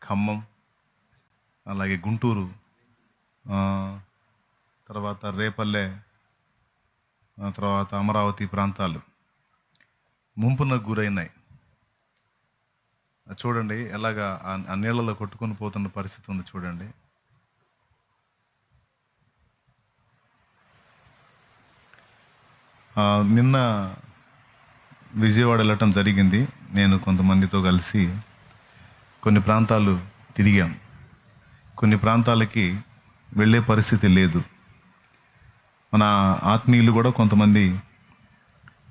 ఖమ్మం, అలాగే గుంటూరు, ఆ, తర్వాత రేపల్లె, తర్వాత అమరావతి ప్రాంతాలు ముంపునకు గురైనాయి. చూడండి ఎలాగా ఆ నీళ్ళలో కొట్టుకొని పోతున్న పరిస్థితి ఉంది చూడండి. నిన్న విజయవాడ వెళ్ళటం జరిగింది. నేను కొంతమందితో కలిసి కొన్ని ప్రాంతాలు తిరిగాం. కొన్ని ప్రాంతాలకి వెళ్ళే పరిస్థితి లేదు. మన ఆత్మీయులు కూడా కొంతమంది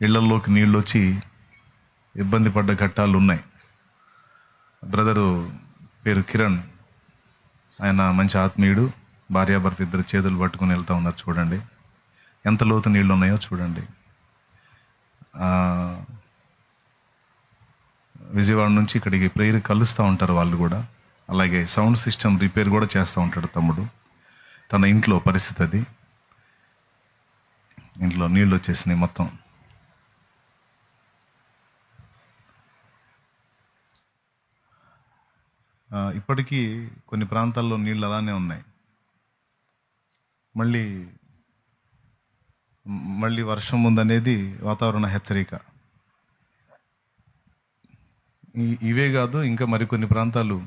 ఇళ్లలోకి నీళ్ళు వచ్చి ఇబ్బంది పడ్డ ఘట్టాలు ఉన్నాయి. బ్రదరు పేరు కిరణ్, ఆయన మంచి ఆత్మీయుడు, భార్యాభర్త ఇద్దరు చేతులు పట్టుకుని వెళ్తూ ఉన్నారు. చూడండి ఎంత లోతు నీళ్ళు ఉన్నాయో చూడండి. విజయవాడ నుంచి ఇక్కడికి ప్రేయర్ కలుస్తూ ఉంటారు వాళ్ళు కూడా. అలాగే సౌండ్ సిస్టమ్ రిపేర్ కూడా చేస్తూ ఉంటాడు తమ్ముడు. తన ఇంట్లో పరిస్థితి అది, ఇంట్లో నీళ్ళు వచ్చేసినాయి మొత్తం. ఇప్పటికీ కొన్ని ప్రాంతాల్లో నీళ్ళు అలానే ఉన్నాయి. మళ్ళీ వర్షం ఉందనేది వాతావరణ హెచ్చరిక. ఇవే కాదు, ఇంకా మరికొన్ని ప్రాంతాలు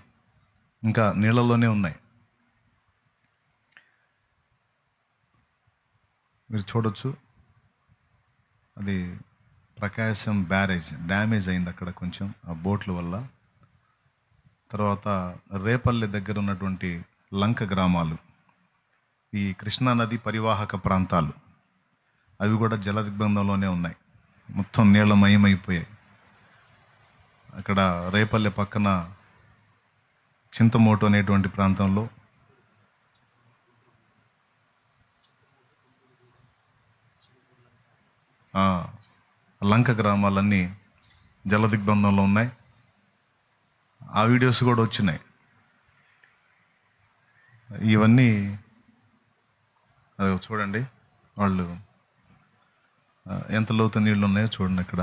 ఇంకా నీళ్ళలోనే ఉన్నాయి. మీరు చూడొచ్చు, అది ప్రకాశం బ్యారేజ్ డ్యామేజ్ అయింది అక్కడ కొంచెం ఆ బోట్ల వల్ల. తర్వాత రేపల్లె దగ్గర ఉన్నటువంటి లంక గ్రామాలు, ఈ కృష్ణానది పరివాహక ప్రాంతాలు, అవి కూడా జల దిగ్బంధంలోనే ఉన్నాయి. మొత్తం నీళ్ళమయమైపోయాయి. అక్కడ రేపల్లె పక్కన చింతమోటు అనేటువంటి ప్రాంతంలో లంక గ్రామాలన్నీ జల దిగ్బంధంలో ఉన్నాయి. ఆ వీడియోస్ కూడా వచ్చినాయి. ఇవన్నీ అది చూడండి, వాళ్ళు ఎంత లోతు నీళ్ళు ఉన్నాయో చూడండి. అక్కడ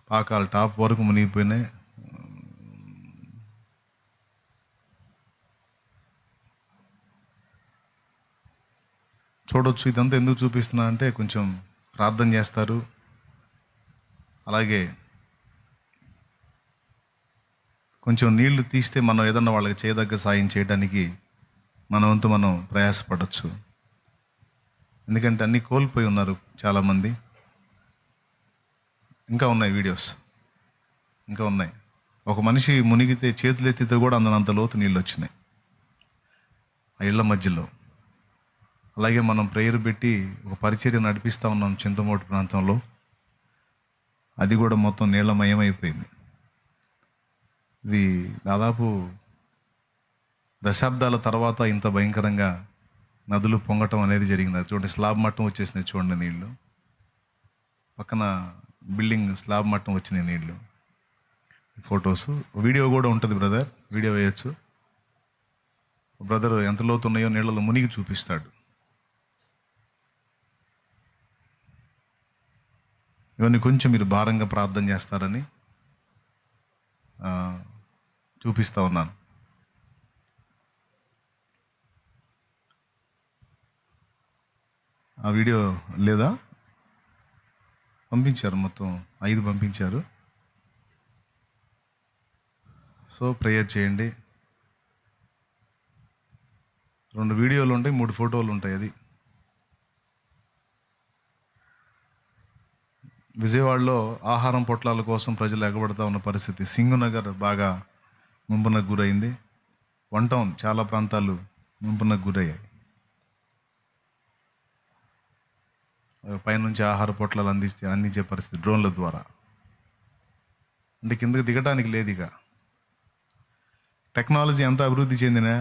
పాకాలు టాప్ వరకు మునిగిపోయినాయి. చూడొచ్చు. ఇదంతా ఎందుకు చూపిస్తున్నా అంటే కొంచెం ప్రార్థన చేస్తారు. అలాగే కొంచెం నీళ్లు తీస్తే మనం ఏదన్నా వాళ్ళకి చేయదగ్గ సాయం చేయడానికి మన వంతు మనం ప్రయాసపడవచ్చు. ఎందుకంటే అన్నీ కోల్పోయి ఉన్నారు చాలామంది. ఇంకా ఉన్నాయి వీడియోస్, ఇంకా ఉన్నాయి. ఒక మనిషి మునిగితే చేతులు ఎత్తితే కూడా అందనంత లోతు నీళ్ళు వచ్చినాయి ఆ ఇళ్ల మధ్యలో. అలాగే మనం ప్రేయర్ పెట్టి ఒక పరిచర్య నడిపిస్తూ ఉన్నాం చింతమోటు ప్రాంతంలో, అది కూడా మొత్తం నీళ్ళమయమైపోయింది. ఇది దాదాపు దశాబ్దాల తర్వాత ఇంత భయంకరంగా నదులు పొంగటం అనేది జరిగింది. చూడండి, స్లాబ్ మట్టం వచ్చేసినాయి చూడండి నీళ్ళు. పక్కన బిల్డింగ్ స్లాబ్ మట్టం వచ్చినాయి నీళ్ళు. ఫొటోస్, వీడియో కూడా ఉంటుంది బ్రదర్, వీడియో వేయచ్చు. బ్రదర్ ఎంత లోతు ఉన్నాయో నీళ్ళలో మునిగి చూపిస్తాడు. ఇవన్నీ కొంచెం మీరు భారంగా ప్రార్థన చేస్తారని చూపిస్తూ ఉన్నాను. ఆ వీడియో లేదా? పంపించారు, మొత్తం 5 పంపించారు. సో ప్రేయర్ చేయండి. 2 వీడియోలు ఉంటాయి, 3 ఫోటోలు ఉంటాయి. అది విజయవాడలో ఆహారం పొట్లాల కోసం ప్రజలు ఎగబడతా ఉన్న పరిస్థితి. సింగునగర్ బాగా ముంపునకు గురైంది. 1 టౌన్ చాలా ప్రాంతాలు ముంపునకు గురయ్యాయి. పైనుంచి ఆహార పొట్లాలు అందించే పరిస్థితి డ్రోన్ల ద్వారా. అంటే కిందకి దిగడానికి లేదు. ఇక టెక్నాలజీ ఎంత అభివృద్ధి చెందినా,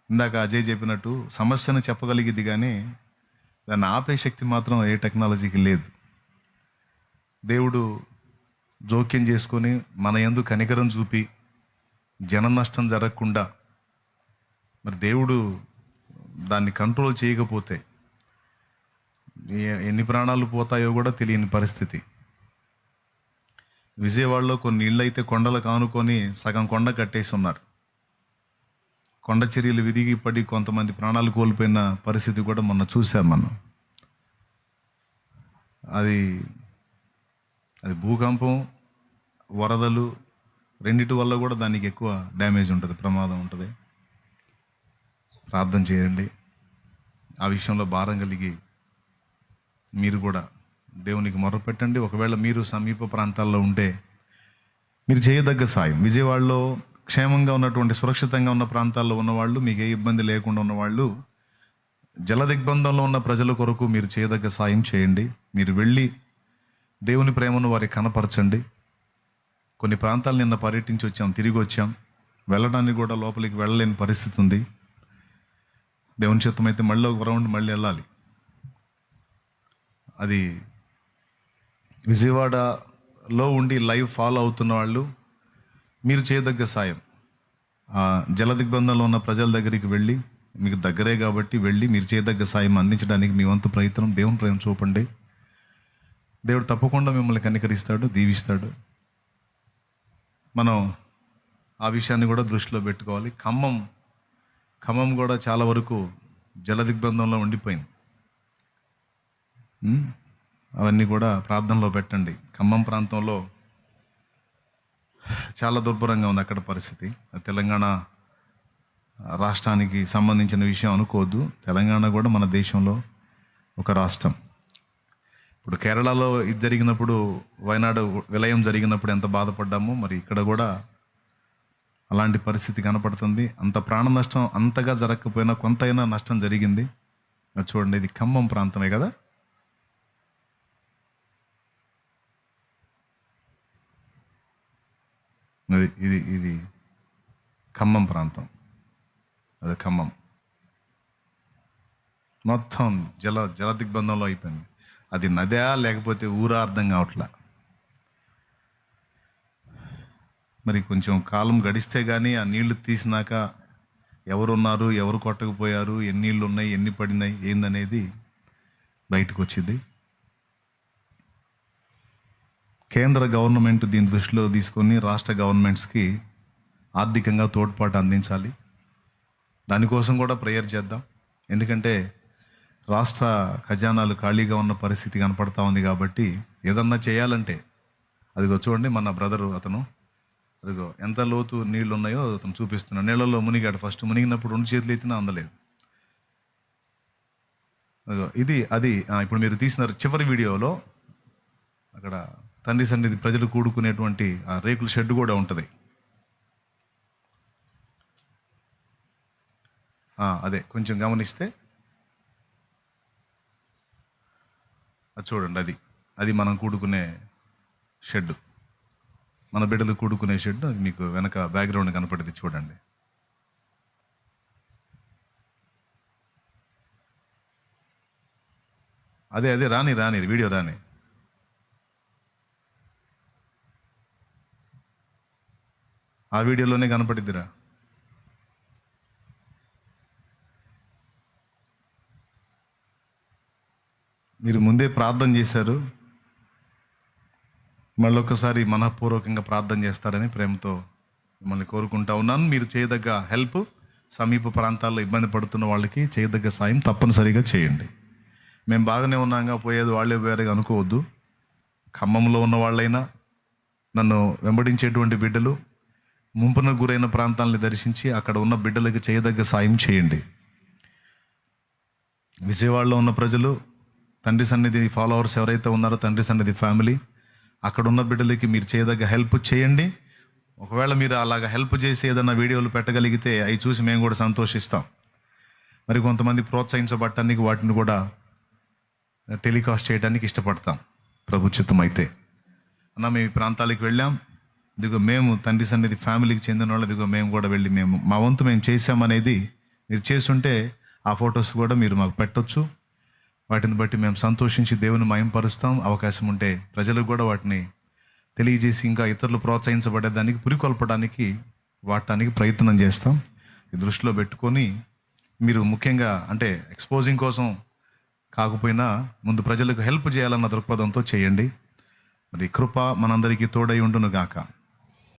ఇందాక అజయ్ చెప్పినట్టు సమస్యను చెప్పగలిగిద్ది, కానీ దాన్ని ఆపే శక్తి మాత్రం ఏ టెక్నాలజీకి లేదు. దేవుడు జోక్యం చేసుకొని మన యందు కనికరం చూపి జన నష్టం జరగకుండా, మరి దేవుడు దాన్ని కంట్రోల్ చేయకపోతే ఎన్ని ప్రాణాలు పోతాయో కూడా తెలియని పరిస్థితి. విజయవాడలో కొన్ని ఇళ్ళు అయితే కొండలకు ఆనుకొని సగం కొండ కట్టేసి ఉన్నారు. కొండ చర్యలు విరిగి పడి కొంతమంది ప్రాణాలు కోల్పోయిన పరిస్థితి కూడా మొన్న చూసాం మనం. అది అది భూకంపం, వరదలు రెండిటి వల్ల కూడా దానికి ఎక్కువ డ్యామేజ్ ఉంటుంది, ప్రమాదం ఉంటుంది. ప్రార్థన చేయండి. ఆ విషయంలో భారం కలిగి మీరు కూడా దేవునికి మొరపెట్టండి. ఒకవేళ మీరు సమీప ప్రాంతాల్లో ఉంటే మీరు చేయదగ్గ సాయం, విజయవాడలో క్షేమంగా ఉన్నటువంటి సురక్షితంగా ఉన్న ప్రాంతాల్లో ఉన్నవాళ్ళు, మీకు ఏ ఇబ్బంది లేకుండా ఉన్నవాళ్ళు, జల దిగ్బంధంలో ఉన్న ప్రజల కొరకు మీరు చేయదగ్గ సాయం చేయండి. మీరు వెళ్ళి దేవుని ప్రేమను వారికి కనపరచండి. కొన్ని ప్రాంతాలు నిన్న పర్యటించి వచ్చాం, తిరిగి వచ్చాం. వెళ్ళడానికి కూడా లోపలికి వెళ్ళలేని పరిస్థితి ఉంది. దేవుని చిత్తం అయితే మళ్ళీ ఒక రౌండ్ మళ్ళీ వెళ్ళాలి. అది విజయవాడలో ఉండి లైవ్ ఫాలో అవుతున్న వాళ్ళు మీరు చేయదగ్గ సాయం, ఆ జల దిగ్బంధంలో ఉన్న ప్రజల దగ్గరికి వెళ్ళి, మీకు దగ్గరే కాబట్టి వెళ్ళి మీరు చేయదగ్గ సాయం అందించడానికి మీ వంతు ప్రయత్నం, దేవుని ప్రేమ చూపండి. దేవుడు తప్పకుండా మిమ్మల్ని కనికరిస్తాడు, దీవిస్తాడు. మనం ఆ విషయాన్ని కూడా దృష్టిలో పెట్టుకోవాలి. ఖమ్మం కూడా చాలా వరకు జల దిగ్బంధంలో ఉండిపోయింది. అవన్నీ కూడా ప్రార్థనలో పెట్టండి. ఖమ్మం ప్రాంతంలో చాలా దుర్భరంగా ఉంది అక్కడ పరిస్థితి. తెలంగాణ రాష్ట్రానికి సంబంధించిన విషయం అనుకోవద్దు. తెలంగాణ కూడా మన దేశంలో ఒక రాష్ట్రం. ఇప్పుడు కేరళలో ఇది జరిగినప్పుడు, వయనాడు విలయం జరిగినప్పుడు ఎంత బాధపడ్డామో, మరి ఇక్కడ కూడా అలాంటి పరిస్థితి కనపడుతుంది. అంత ప్రాణ నష్టం అంతగా జరగకపోయినా కొంతైనా నష్టం జరిగింది. చూడండి, ఇది ఖమ్మం ప్రాంతమే కదా. ఇది ఖమ్మం ప్రాంతం. అది ఖమ్మం మొత్తం జల దిగ్బంధంలో అయిపోయింది. అది నదా లేకపోతే ఊరా అర్థం కావట్లా. మరి కొంచెం కాలం గడిస్తే కానీ ఆ నీళ్లు తీసినాక ఎవరున్నారు, ఎవరు కొట్టకపోయారు, ఎన్ని నీళ్ళు ఉన్నాయి, ఎన్ని పడినాయి, ఏందనేది బయటకు వచ్చింది. కేంద్ర గవర్నమెంట్ దీని దృష్టిలో తీసుకొని రాష్ట్ర గవర్నమెంట్స్కి ఆర్థికంగా తోడ్పాటు అందించాలి. దానికోసం కూడా ప్రేయర్ చేద్దాం. ఎందుకంటే రాష్ట్ర ఖజానాలు ఖాళీగా ఉన్న పరిస్థితి కనపడతా ఉంది. కాబట్టి ఏదన్నా చేయాలంటే, అదిగో చూడండి, మన బ్రదరు అతను అదిగో ఎంత లోతు నీళ్ళు ఉన్నాయో అతను చూపిస్తున్నాడు. నీళ్ళలో మునిగాడు. ఫస్ట్ మునిగినప్పుడు 2 చేతులు ఎత్తినా అందలేదు. అదిగో అది ఇప్పుడు మీరు తీసిన చివరి వీడియోలో అక్కడ తండ్రి సన్నిధి ప్రజలు కూడుకునేటువంటి ఆ రేకుల షెడ్ కూడా ఉంటుంది. అదే కొంచెం గమనిస్తే అది చూడండి. అది మనం కూడుకునే షెడ్, మన బిడ్డలు కూడుకునే షెడ్. అది మీకు వెనక బ్యాక్గ్రౌండ్ కనపడింది చూడండి. అదే రాని వీడియో రాని. ఆ వీడియోలోనే కనపడిద్దిరా. మీరు ముందే ప్రార్థన చేశారు, మళ్ళొకసారి మనఃపూర్వకంగా ప్రార్థన చేస్తారని ప్రేమతో మిమ్మల్ని కోరుకుంటా ఉన్నాను. మీరు చేయదగ్గ హెల్ప్, సమీప ప్రాంతాల్లో ఇబ్బంది పడుతున్న వాళ్ళకి చేయదగ్గ సాయం తప్పనిసరిగా చేయండి. మేము బాగానే ఉన్నాగా, పోయేది వాళ్ళే వేరేగా అనుకోవద్దు. ఖమ్మంలో ఉన్న వాళ్ళైనా, నన్ను వెంబడించేటువంటి బిడ్డలు ముంపున గురైన ప్రాంతాలని దర్శించి అక్కడ ఉన్న బిడ్డలకి చేయదగ్గ సాయం చేయండి. విజయవాడలో ఉన్న ప్రజలు, తండ్రి సన్నిధి ఫాలోవర్స్ ఎవరైతే ఉన్నారో, తండ్రి సన్నిధి ఫ్యామిలీ, అక్కడ ఉన్న బిడ్డలకి మీరు చేయదగ్గ హెల్ప్ చేయండి. ఒకవేళ మీరు అలాగ హెల్ప్ చేసి ఏదైనా వీడియోలు పెట్టగలిగితే అవి చూసి మేము కూడా సంతోషిస్తాం. మరి కొంతమంది ప్రోత్సహించబడటానికి వాటిని కూడా టెలికాస్ట్ చేయడానికి ఇష్టపడతాం, ప్రభు చిత్తం అయితే. మేము ఈ ప్రాంతాలకు వెళ్ళాం, ఇదిగో మేము తండ్రి సన్నిధి ఫ్యామిలీకి చెందిన వాళ్ళు, ఇదిగో మేము కూడా వెళ్ళి మా వంతు మేము చేసామనేది మీరు చేస్తుంటే ఆ ఫొటోస్ కూడా మీరు మాకు పెట్టొచ్చు. వాటిని బట్టి మేము సంతోషించి దేవుని మహింపరుస్తాం. అవకాశం ఉంటే ప్రజలకు కూడా వాటిని తెలియజేసి ఇంకా ఇతరులు ప్రోత్సహించబడేదానికి, పురికొల్పడానికి వాడటానికి ప్రయత్నం చేస్తాం. ఈ దృష్టిలో పెట్టుకొని మీరు ముఖ్యంగా అంటే ఎక్స్పోజింగ్ కోసం కాకపోయినా ముందు ప్రజలకు హెల్ప్ చేయాలన్న దృక్పథంతో చేయండి. మరి కృప మనందరికీ తోడై ఉండును గాక.